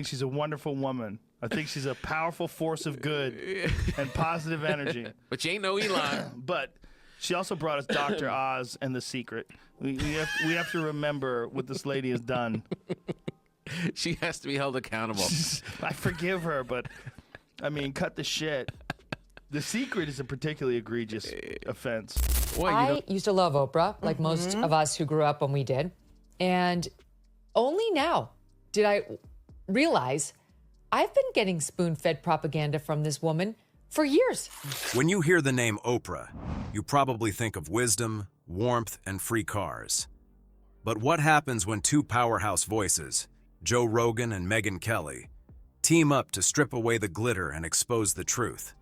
She's a wonderful woman. I think she's a powerful force of good and positive energy. But you ain't no Elon. But she also brought us Dr. Oz and The Secret. We have to remember what this lady has done. She has to be held accountable. I forgive her, but, I mean, cut the shit. The Secret is a particularly egregious offense. Well, I used to love Oprah, like most of us who grew up when we did. And only now did I realize I've been getting spoon-fed propaganda from this woman for years. When you hear the name Oprah, you probably think of wisdom, warmth, and free cars. But what happens when two powerhouse voices, Joe Rogan and Megyn Kelly, team up to strip away the glitter and expose the truth?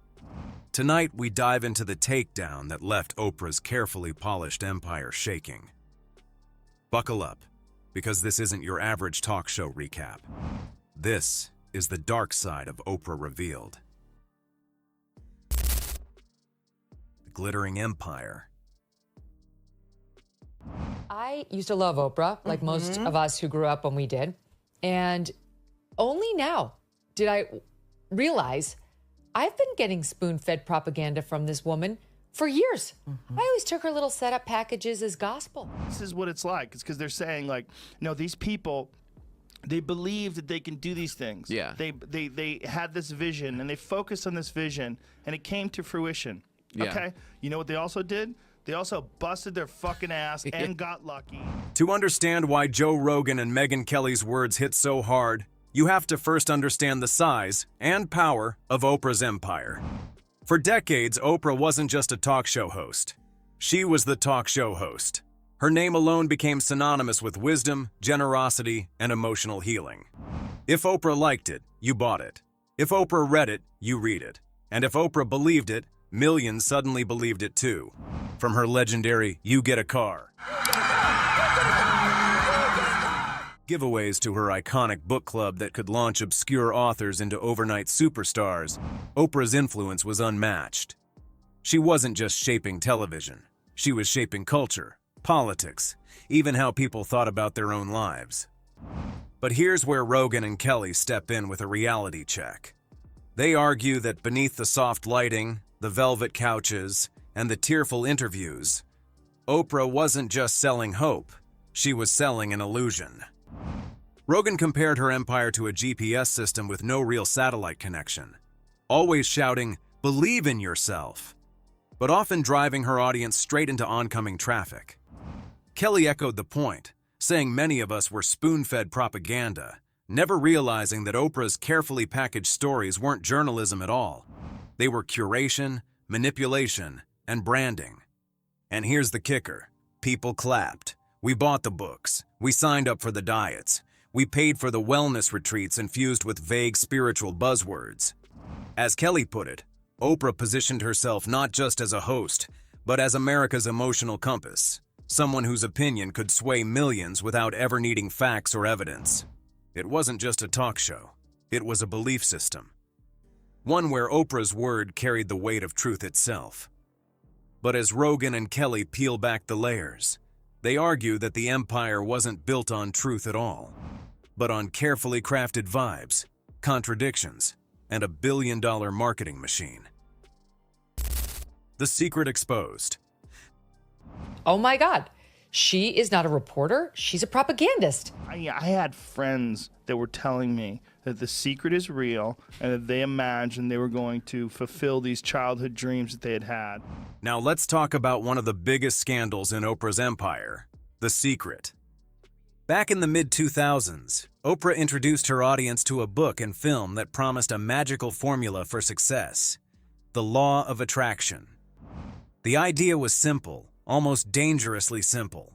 Tonight, we dive into the takedown that left Oprah's carefully polished empire shaking. Buckle up, because this isn't your average talk show recap. This is the dark side of Oprah revealed. The glittering empire. I used to love Oprah, like most of us who grew up when we did. And only now did I realize I've been getting spoon-fed propaganda from this woman for years. I always took her little setup packages as gospel. This is what it's like. It's because they're saying, like, no, these people, they believe that they can do these things. Yeah. They had this vision, and they focused on this vision, and it came to fruition. Yeah. Okay? You know what they also did? They also busted their fucking ass and got lucky. To understand why Joe Rogan and Megyn Kelly's words hit so hard, you have to first understand the size and power of Oprah's empire. For decades, Oprah wasn't just a talk show host. She was the talk show host. Her name alone became synonymous with wisdom, generosity, and emotional healing. If Oprah liked it, you bought it. If Oprah read it, you read it. And if Oprah believed it, millions suddenly believed it too. From her legendary "You Get a Car" giveaways to her iconic book club that could launch obscure authors into overnight superstars, Oprah's influence was unmatched. She wasn't just shaping television. She was shaping culture, politics, even how people thought about their own lives. But here's where Rogan and Kelly step in with a reality check. They argue that beneath the soft lighting, the velvet couches, and the tearful interviews, Oprah wasn't just selling hope, she was selling an illusion. Rogan compared her empire to a GPS system with no real satellite connection, always shouting, "Believe in yourself," but often driving her audience straight into oncoming traffic. Kelly echoed the point, saying many of us were spoon-fed propaganda, never realizing that Oprah's carefully packaged stories weren't journalism at all. They were curation, manipulation, and branding. And here's the kicker. People clapped. We bought the books. We signed up for the diets. We paid for the wellness retreats infused with vague spiritual buzzwords. As Kelly put it, Oprah positioned herself not just as a host, but as America's emotional compass, someone whose opinion could sway millions without ever needing facts or evidence. It wasn't just a talk show. It was a belief system. One where Oprah's word carried the weight of truth itself. But as Rogan and Kelly peel back the layers, they argue that the empire wasn't built on truth at all, but on carefully crafted vibes, contradictions, and a billion-dollar marketing machine. The Secret exposed. Oh my God, she is not a reporter, she's a propagandist. I had friends that were telling me that The Secret is real and that they imagined they were going to fulfill these childhood dreams that they had had. Now let's talk about one of the biggest scandals in Oprah's empire, The Secret. Back in the mid-2000s, Oprah introduced her audience to a book and film that promised a magical formula for success: the law of attraction. The idea was simple, almost dangerously simple.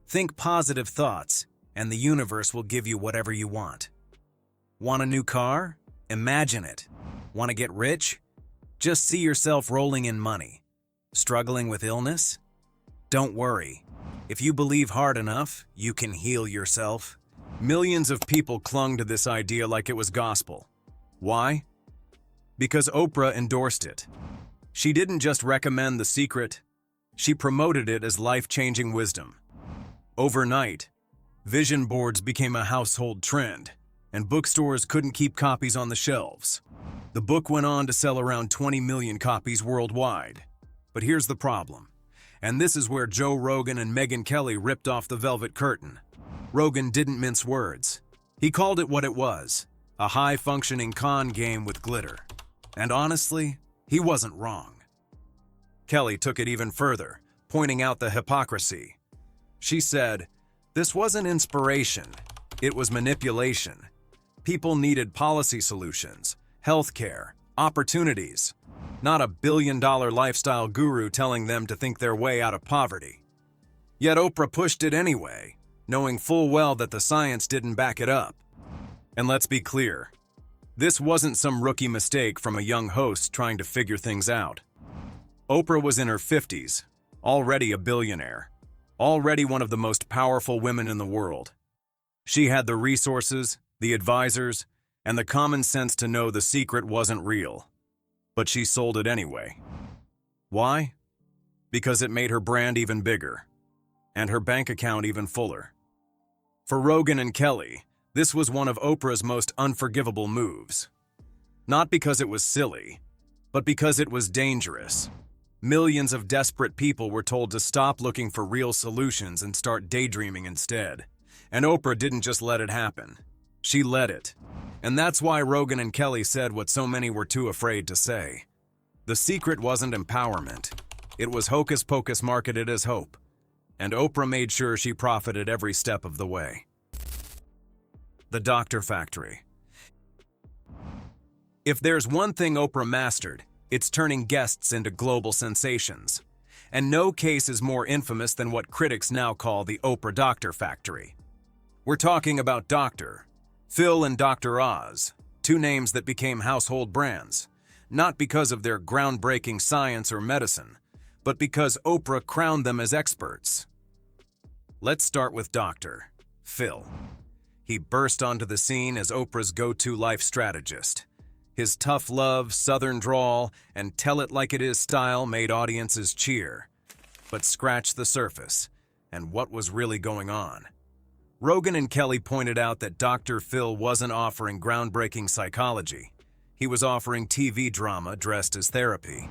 Think positive thoughts, and the universe will give you whatever you want. Want a new car? Imagine it. Want to get rich? Just see yourself rolling in money. Struggling with illness? Don't worry. If you believe hard enough, you can heal yourself. Millions of people clung to this idea like it was gospel. Why? Because Oprah endorsed it. She didn't just recommend The Secret, she promoted it as life-changing wisdom. Overnight, vision boards became a household trend, and bookstores couldn't keep copies on the shelves. The book went on to sell around 20 million copies worldwide. But here's the problem. And this is where Joe Rogan and Megyn Kelly ripped off the velvet curtain. Rogan didn't mince words. He called it what it was, a high-functioning con game with glitter. And honestly, he wasn't wrong. Kelly took it even further, pointing out the hypocrisy. She said, "This wasn't inspiration, it was manipulation. People needed policy solutions, healthcare, opportunities, not a billion-dollar lifestyle guru telling them to think their way out of poverty." Yet Oprah pushed it anyway, knowing full well that the science didn't back it up. And let's be clear, this wasn't some rookie mistake from a young host trying to figure things out. Oprah was in her 50s, already a billionaire, already one of the most powerful women in the world. She had the resources, the advisors, and the common sense to know the secret wasn't real. But she sold it anyway. Why? Because it made her brand even bigger, and her bank account even fuller. For Rogan and Kelly, this was one of Oprah's most unforgivable moves. Not because it was silly, but because it was dangerous. Millions of desperate people were told to stop looking for real solutions and start daydreaming instead. And Oprah didn't just let it happen. She led it. And that's why Rogan and Kelly said what so many were too afraid to say. The secret wasn't empowerment. It was hocus pocus marketed as hope. And Oprah made sure she profited every step of the way. The Doctor Factory. If there's one thing Oprah mastered, it's turning guests into global sensations. And no case is more infamous than what critics now call the Oprah Doctor Factory. We're talking about Dr. Phil and Dr. Oz, two names that became household brands, not because of their groundbreaking science or medicine, but because Oprah crowned them as experts. Let's start with Dr. Phil. He burst onto the scene as Oprah's go-to life strategist. His tough love, southern drawl, and tell-it-like-it-is style made audiences cheer. But scratch the surface, and what was really going on? Rogan and Kelly pointed out that Dr. Phil wasn't offering groundbreaking psychology. He was offering TV drama dressed as therapy.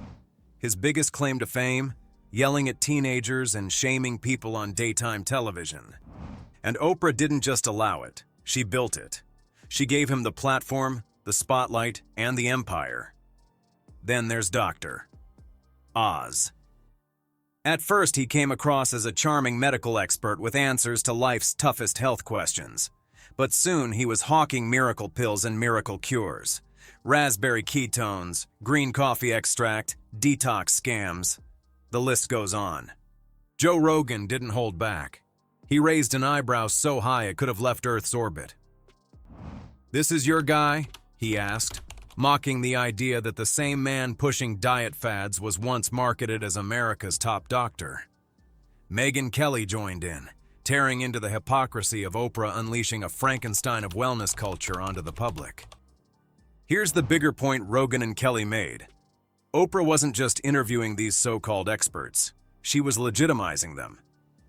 His biggest claim to fame? Yelling at teenagers and shaming people on daytime television. And Oprah didn't just allow it, she built it. She gave him the platform, the spotlight, and the empire. Then there's Dr. Oz. At first, he came across as a charming medical expert with answers to life's toughest health questions. But soon, he was hawking miracle pills and miracle cures. Raspberry ketones, green coffee extract, detox scams. The list goes on. Joe Rogan didn't hold back. He raised an eyebrow so high it could have left Earth's orbit. "This is your guy?" he asked, mocking the idea that the same man pushing diet fads was once marketed as America's top doctor. Megyn Kelly joined in, tearing into the hypocrisy of Oprah unleashing a Frankenstein of wellness culture onto the public. Here's the bigger point Rogan and Kelly made. Oprah wasn't just interviewing these so-called experts. She was legitimizing them.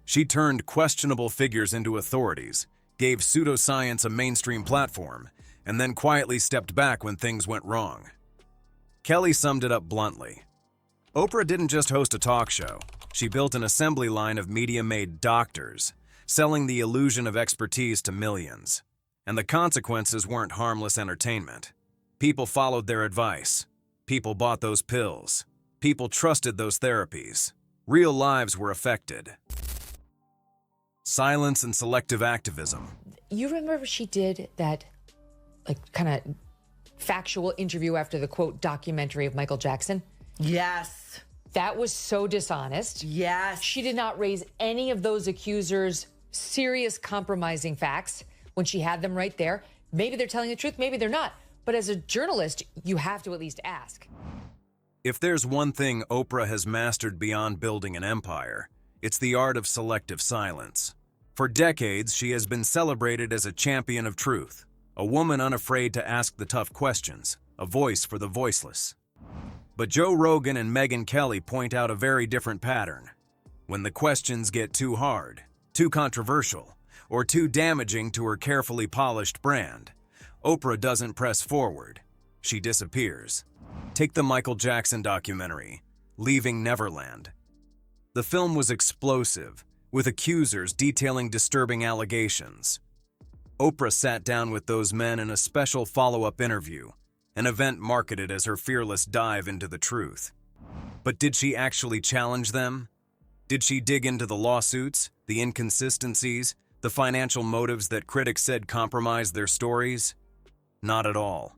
She turned questionable figures into authorities, gave pseudoscience a mainstream platform, and then quietly stepped back when things went wrong. Kelly summed it up bluntly. Oprah didn't just host a talk show. She built an assembly line of media-made doctors, selling the illusion of expertise to millions. And the consequences weren't harmless entertainment. People followed their advice. People bought those pills. People trusted those therapies. Real lives were affected. Silence and selective activism. You remember she did that, kind of factual interview after the, quote, documentary of Michael Jackson? Yes. That was so dishonest. Yes. She did not raise any of those accusers' serious compromising facts when she had them right there. Maybe they're telling the truth, maybe they're not. But as a journalist, you have to at least ask. If there's one thing Oprah has mastered beyond building an empire, it's the art of selective silence. For decades, she has been celebrated as a champion of truth, a woman unafraid to ask the tough questions, a voice for the voiceless. But Joe Rogan and Megyn Kelly point out a very different pattern. When the questions get too hard, too controversial, or too damaging to her carefully polished brand, Oprah doesn't press forward. She disappears. Take the Michael Jackson documentary, Leaving Neverland. The film was explosive, with accusers detailing disturbing allegations. Oprah sat down with those men in a special follow-up interview, an event marketed as her fearless dive into the truth. But did she actually challenge them? Did she dig into the lawsuits, the inconsistencies, the financial motives that critics said compromised their stories? Not at all.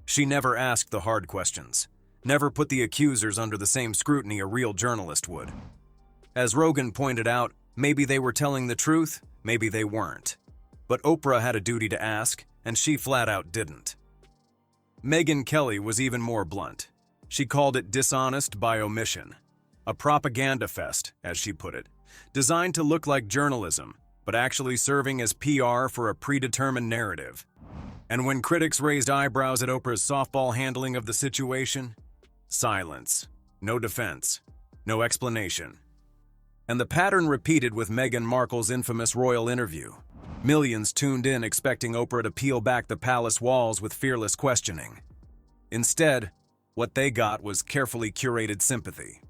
She never asked the hard questions, never put the accusers under the same scrutiny a real journalist would. As Rogan pointed out, maybe they were telling the truth, maybe they weren't. But Oprah had a duty to ask, and she flat out didn't. Megyn Kelly was even more blunt. She called it dishonest by omission. A propaganda fest, as she put it, designed to look like journalism, but actually serving as PR for a predetermined narrative. And when critics raised eyebrows at Oprah's softball handling of the situation, silence, no defense, no explanation. And the pattern repeated with Meghan Markle's infamous royal interview. Millions tuned in expecting Oprah to peel back the palace walls with fearless questioning. Instead, what they got was carefully curated sympathy.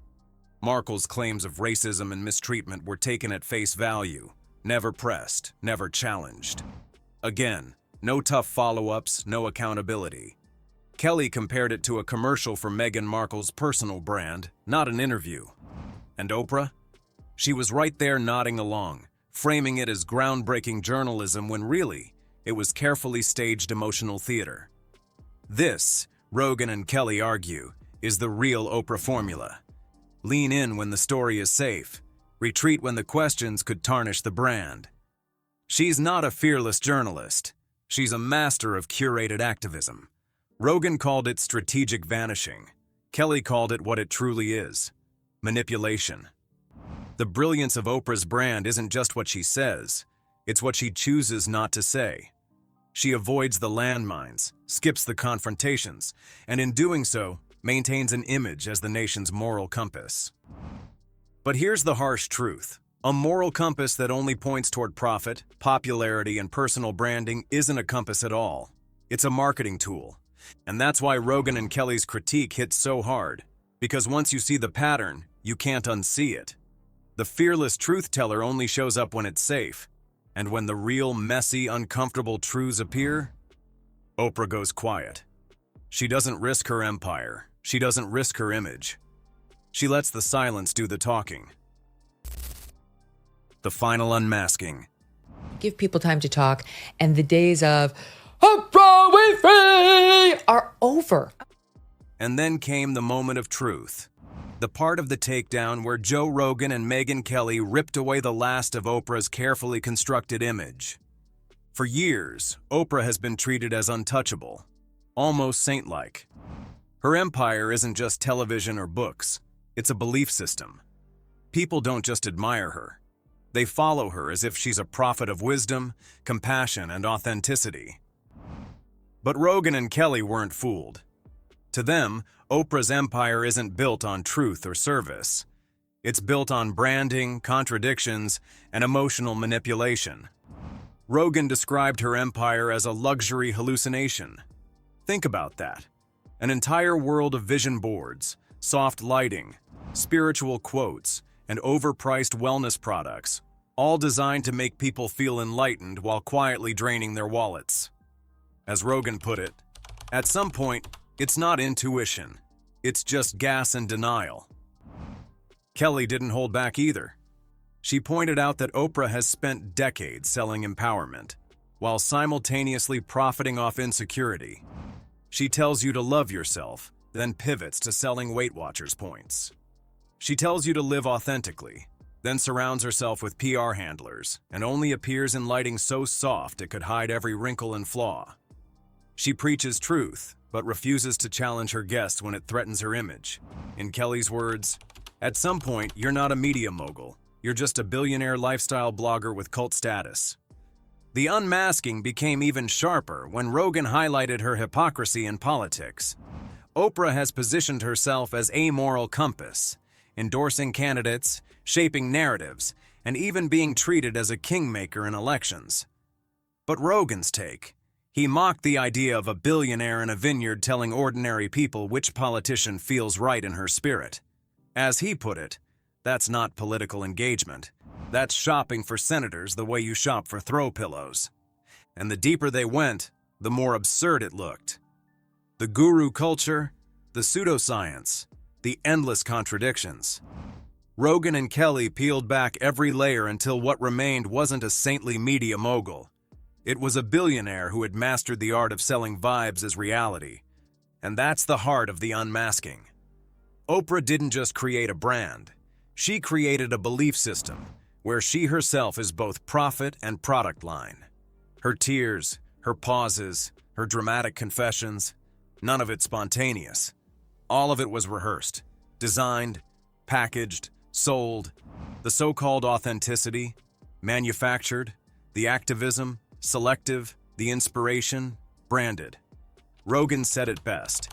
Markle's claims of racism and mistreatment were taken at face value, never pressed, never challenged. Again, no tough follow-ups, no accountability. Kelly compared it to a commercial for Meghan Markle's personal brand, not an interview. And Oprah? She was right there nodding along, framing it as groundbreaking journalism when really, it was carefully staged emotional theater. This, Rogan and Kelly argue, is the real Oprah formula. Lean in when the story is safe, retreat when the questions could tarnish the brand. She's not a fearless journalist. She's a master of curated activism. Rogan called it strategic vanishing. Kelly called it what it truly is: manipulation. The brilliance of Oprah's brand isn't just what she says, it's what she chooses not to say. She avoids the landmines, skips the confrontations, and in doing so, maintains an image as the nation's moral compass. But here's the harsh truth. A moral compass that only points toward profit, popularity, and personal branding isn't a compass at all. It's a marketing tool. And that's why Rogan and Kelly's critique hits so hard. Because once you see the pattern, you can't unsee it. The fearless truth teller only shows up when it's safe. And when the real, messy, uncomfortable truths appear, Oprah goes quiet. She doesn't risk her empire. She doesn't risk her image. She lets the silence do the talking. The final unmasking. Give people time to talk, and the days of Oprah Winfrey are over. And then came the moment of truth. The part of the takedown where Joe Rogan and Megyn Kelly ripped away the last of Oprah's carefully constructed image. For years, Oprah has been treated as untouchable, almost saint-like. Her empire isn't just television or books, it's a belief system. People don't just admire her. They follow her as if she's a prophet of wisdom, compassion, and authenticity. But Rogan and Kelly weren't fooled. To them, Oprah's empire isn't built on truth or service. It's built on branding, contradictions, and emotional manipulation. Rogan described her empire as a luxury hallucination. Think about that. An entire world of vision boards, soft lighting, spiritual quotes, and overpriced wellness products, all designed to make people feel enlightened while quietly draining their wallets. As Rogan put it, at some point, it's not intuition. It's just gas and denial. Kelly didn't hold back either. She pointed out that Oprah has spent decades selling empowerment, while simultaneously profiting off insecurity. She tells you to love yourself, then pivots to selling Weight Watchers points. She tells you to live authentically, then surrounds herself with PR handlers, and only appears in lighting so soft it could hide every wrinkle and flaw. She preaches truth, but refuses to challenge her guests when it threatens her image. In Kelly's words, at some point, you're not a media mogul. You're just a billionaire lifestyle blogger with cult status. The unmasking became even sharper when Rogan highlighted her hypocrisy in politics. Oprah has positioned herself as a moral compass, endorsing candidates, shaping narratives, and even being treated as a kingmaker in elections. But Rogan's take, He mocked the idea of a billionaire in a vineyard telling ordinary people which politician feels right in her spirit. As he put it, that's not political engagement. That's shopping for senators the way you shop for throw pillows. And the deeper they went, the more absurd it looked. The guru culture, the pseudoscience, the endless contradictions. Rogan and Kelly peeled back every layer until what remained wasn't a saintly media mogul. It was a billionaire who had mastered the art of selling vibes as reality. And that's the heart of the unmasking. Oprah didn't just create a brand. She created a belief system where she herself is both profit and product line. Her tears, her pauses, her dramatic confessions, none of it spontaneous. All of it was rehearsed, designed, packaged, sold. The so-called authenticity, manufactured, the activism, selective, the inspiration, branded. Rogan said it best.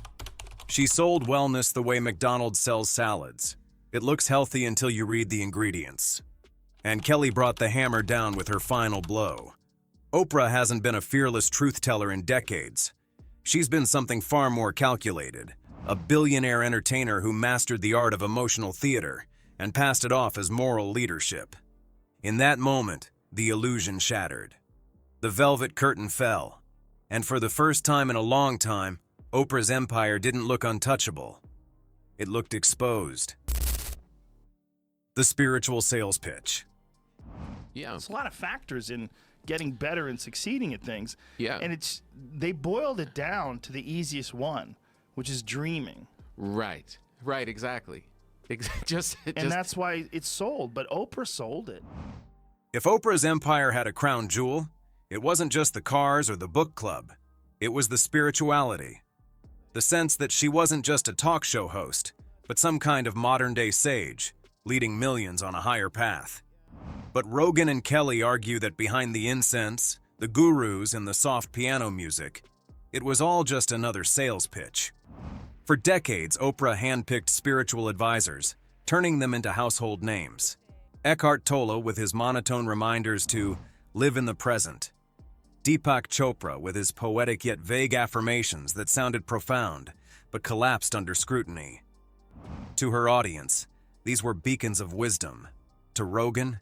She sold wellness the way McDonald's sells salads. It looks healthy until you read the ingredients. And Kelly brought the hammer down with her final blow. Oprah hasn't been a fearless truth-teller in decades. She's been something far more calculated, a billionaire entertainer who mastered the art of emotional theater and passed it off as moral leadership. In that moment, the illusion shattered. The velvet curtain fell, and for the first time in a long time, Oprah's empire didn't look untouchable. It looked exposed. The spiritual sales pitch. Yeah. There's a lot of factors in getting better and succeeding at things. Yeah. And they boiled it down to the easiest one, which is dreaming. Right. Right, exactly. And that's why it's sold, but Oprah sold it. If Oprah's empire had a crown jewel, it wasn't just the cars or the book club. It was the spirituality. The sense that she wasn't just a talk show host, but some kind of modern-day sage, leading millions on a higher path. But Rogan and Kelly argue that behind the incense, the gurus, and the soft piano music, it was all just another sales pitch. For decades, Oprah handpicked spiritual advisors, turning them into household names. Eckhart Tolle with his monotone reminders to live in the present. Deepak Chopra with his poetic yet vague affirmations that sounded profound, but collapsed under scrutiny. To her audience, these were beacons of wisdom. To Rogan,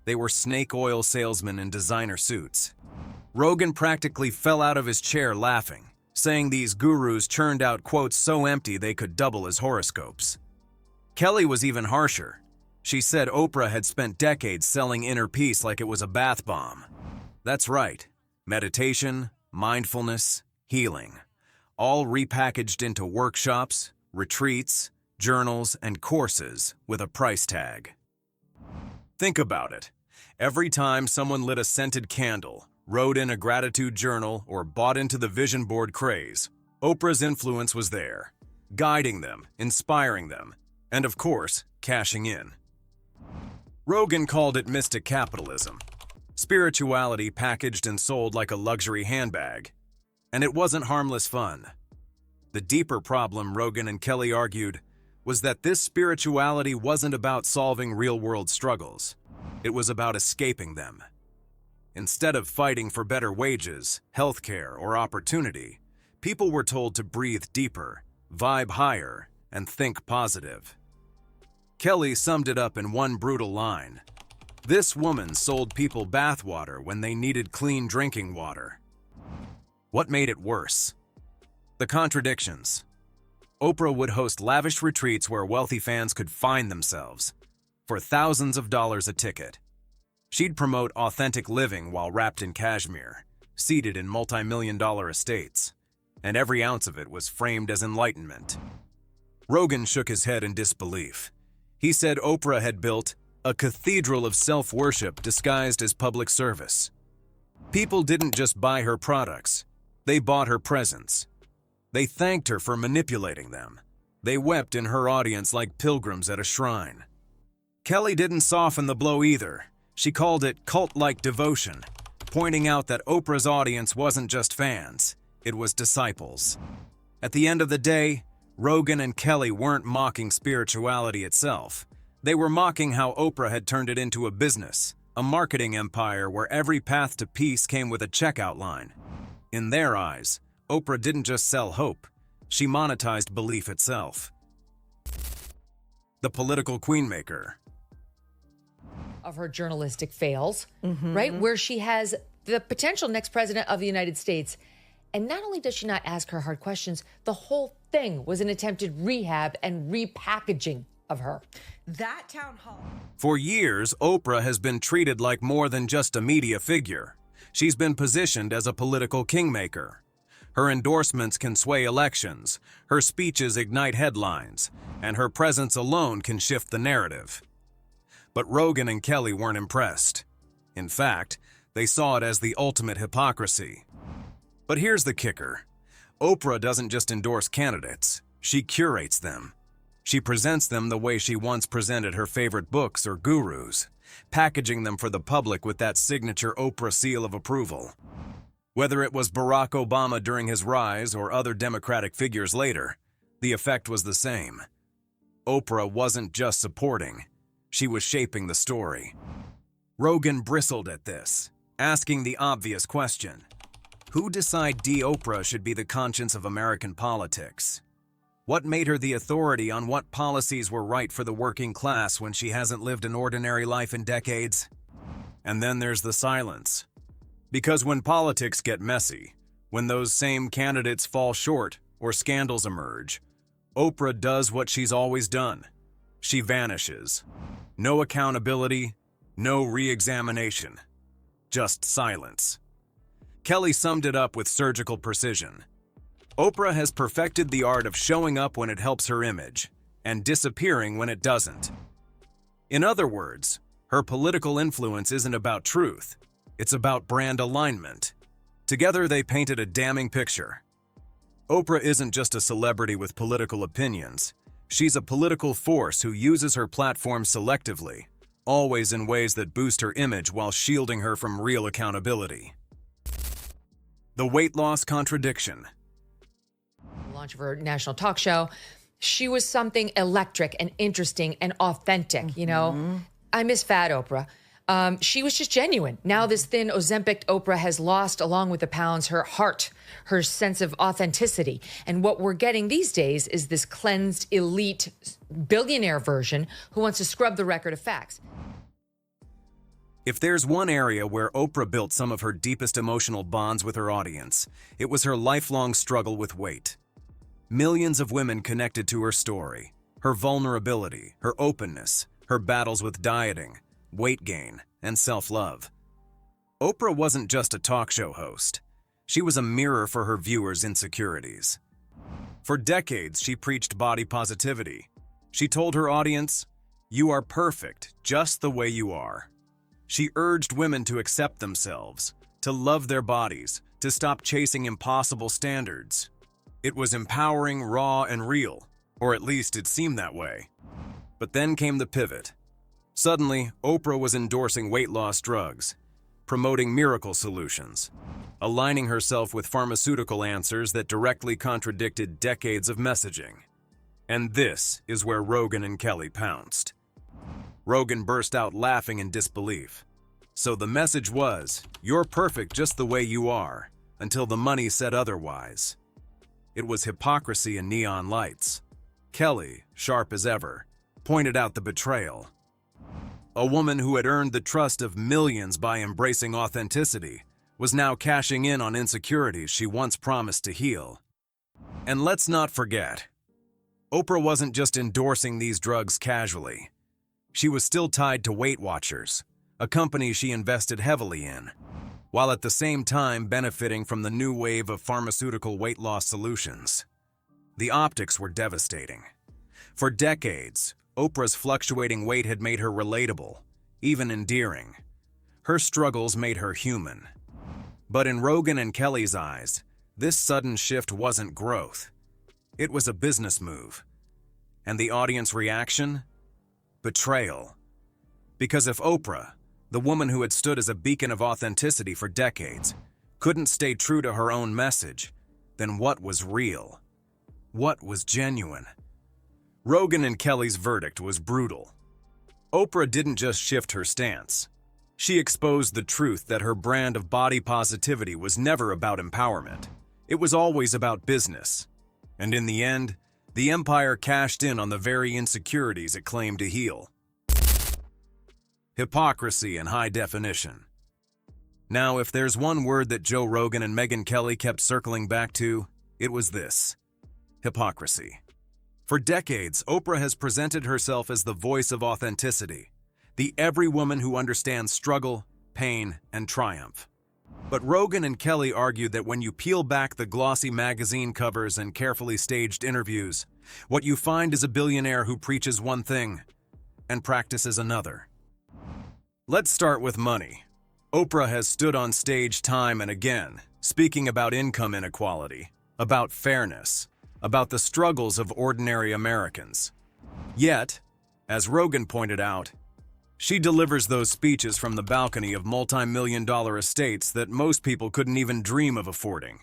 they were snake oil salesmen in designer suits. Rogan practically fell out of his chair laughing, saying these gurus churned out quotes so empty they could double as horoscopes. Kelly was even harsher. She said Oprah had spent decades selling inner peace like it was a bath bomb. That's right. Meditation, mindfulness, healing, all repackaged into workshops, retreats, journals, and courses with a price tag. Think about it. Every time someone lit a scented candle, wrote in a gratitude journal, or bought into the vision board craze, Oprah's influence was there, guiding them, inspiring them, and of course, cashing in. Rogan called it mystic capitalism. Spirituality packaged and sold like a luxury handbag. And it wasn't harmless fun. The deeper problem, Rogan and Kelly argued, was that this spirituality wasn't about solving real-world struggles. It was about escaping them. Instead of fighting for better wages, healthcare, or opportunity, people were told to breathe deeper, vibe higher, and think positive. Kelly summed it up in one brutal line. This woman sold people bathwater when they needed clean drinking water. What made it worse? The contradictions. Oprah would host lavish retreats where wealthy fans could find themselves for thousands of dollars a ticket. She'd promote authentic living while wrapped in cashmere, seated in multi-million-dollar estates, and every ounce of it was framed as enlightenment. Rogan shook his head in disbelief. He said Oprah had built a cathedral of self-worship disguised as public service. People didn't just buy her products, they bought her presence. They thanked her for manipulating them. They wept in her audience like pilgrims at a shrine. Kelly didn't soften the blow either. She called it cult-like devotion, pointing out that Oprah's audience wasn't just fans, it was disciples. At the end of the day, Rogan and Kelly weren't mocking spirituality itself. They were mocking how Oprah had turned it into a business, a marketing empire where every path to peace came with a checkout line. In their eyes, Oprah didn't just sell hope, she monetized belief itself. The political queenmaker. Of her journalistic fails, right? Where she has the potential next president of the United States. And not only does she not ask her hard questions, the whole thing was an attempted rehab and repackaging of her. That town hall. For years, Oprah has been treated like more than just a media figure. She's been positioned as a political kingmaker. Her endorsements can sway elections, her speeches ignite headlines, and her presence alone can shift the narrative. But Rogan and Kelly weren't impressed. In fact, they saw it as the ultimate hypocrisy. But here's the kicker. Oprah doesn't just endorse candidates, she curates them. She presents them the way she once presented her favorite books or gurus, packaging them for the public with that signature Oprah seal of approval. Whether it was Barack Obama during his rise or other Democratic figures later, the effect was the same. Oprah wasn't just supporting, she was shaping the story. Rogan bristled at this, asking the obvious question. Who decided Oprah should be the conscience of American politics? What made her the authority on what policies were right for the working class when she hasn't lived an ordinary life in decades? And then there's the silence. Because when politics get messy, when those same candidates fall short or scandals emerge, Oprah does what she's always done. She vanishes. No accountability, no re-examination, just silence. Kelly summed it up with surgical precision. Oprah has perfected the art of showing up when it helps her image and disappearing when it doesn't. In other words, her political influence isn't about truth, it's about brand alignment. Together they painted a damning picture. Oprah isn't just a celebrity with political opinions. She's a political force who uses her platform selectively, always in ways that boost her image while shielding her from real accountability. The weight loss contradiction. The launch of her national talk show, she was something electric and interesting and authentic, you know? I miss fat Oprah. She was just genuine. Now this thin Ozempic Oprah has lost, along with the pounds, her heart, her sense of authenticity. And what we're getting these days is this cleansed, elite, billionaire version who wants to scrub the record of facts. If there's one area where Oprah built some of her deepest emotional bonds with her audience, it was her lifelong struggle with weight. Millions of women connected to her story, her vulnerability, her openness, her battles with dieting, weight gain, and self-love. Oprah wasn't just a talk show host. She was a mirror for her viewers' insecurities. For decades, she preached body positivity. She told her audience, "You are perfect, just the way you are." She urged women to accept themselves, to love their bodies, to stop chasing impossible standards. It was empowering, raw, and real, or at least it seemed that way. But then came the pivot. Suddenly, Oprah was endorsing weight loss drugs, promoting miracle solutions, aligning herself with pharmaceutical answers that directly contradicted decades of messaging. And this is where Rogan and Kelly pounced. Rogan burst out laughing in disbelief. So the message was, you're perfect just the way you are, until the money said otherwise. It was hypocrisy in neon lights. Kelly, sharp as ever, pointed out the betrayal. A woman who had earned the trust of millions by embracing authenticity was now cashing in on insecurities she once promised to heal. And let's not forget, Oprah wasn't just endorsing these drugs casually. She was still tied to Weight Watchers, a company she invested heavily in, while at the same time benefiting from the new wave of pharmaceutical weight loss solutions. The optics were devastating. For decades, Oprah's fluctuating weight had made her relatable, even endearing. Her struggles made her human. But in Rogan and Kelly's eyes, this sudden shift wasn't growth. It was a business move. And the audience reaction? Betrayal. Because if Oprah, the woman who had stood as a beacon of authenticity for decades, couldn't stay true to her own message, then what was real? What was genuine? Rogan and Kelly's verdict was brutal. Oprah didn't just shift her stance. She exposed the truth that her brand of body positivity was never about empowerment. It was always about business. And in the end, the empire cashed in on the very insecurities it claimed to heal. Hypocrisy in high definition. Now, if there's one word that Joe Rogan and Megyn Kelly kept circling back to, it was this: hypocrisy. For decades, Oprah has presented herself as the voice of authenticity, the every woman who understands struggle, pain, and triumph. But Rogan and Kelly argued that when you peel back the glossy magazine covers and carefully staged interviews, what you find is a billionaire who preaches one thing and practices another. Let's start with money. Oprah has stood on stage time and again, speaking about income inequality, about fairness, about the struggles of ordinary Americans. Yet, as Rogan pointed out, she delivers those speeches from the balcony of multi-million-dollar estates that most people couldn't even dream of affording.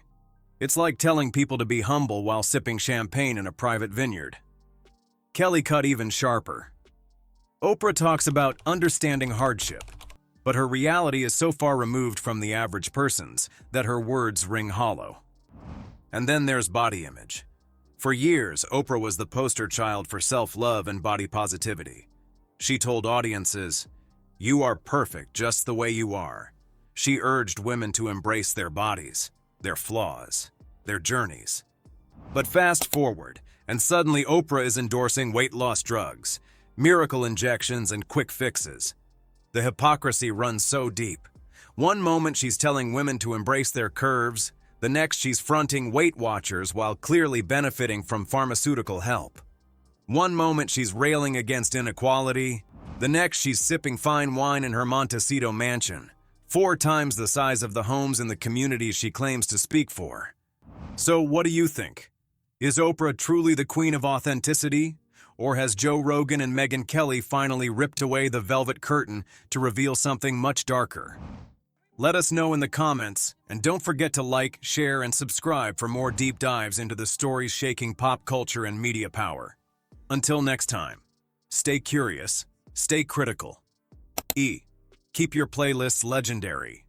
It's like telling people to be humble while sipping champagne in a private vineyard. Kelly cut even sharper. Oprah talks about understanding hardship, but her reality is so far removed from the average person's that her words ring hollow. And then there's body image. For years, Oprah was the poster child for self-love and body positivity. She told audiences, "You are perfect just the way you are." She urged women to embrace their bodies, their flaws, their journeys. But fast forward, and suddenly Oprah is endorsing weight loss drugs, miracle injections, and quick fixes. The hypocrisy runs so deep. One moment she's telling women to embrace their curves, the next she's fronting Weight Watchers while clearly benefiting from pharmaceutical help. One moment she's railing against inequality, the next she's sipping fine wine in her Montecito mansion, 4 times the size of the homes in the communities she claims to speak for. So what do you think? Is Oprah truly the queen of authenticity? Or has Joe Rogan and Megyn Kelly finally ripped away the velvet curtain to reveal something much darker? Let us know in the comments, and don't forget to like, share, and subscribe for more deep dives into the stories shaking pop culture and media power. Until next time, stay curious, stay critical. Keep your playlists legendary.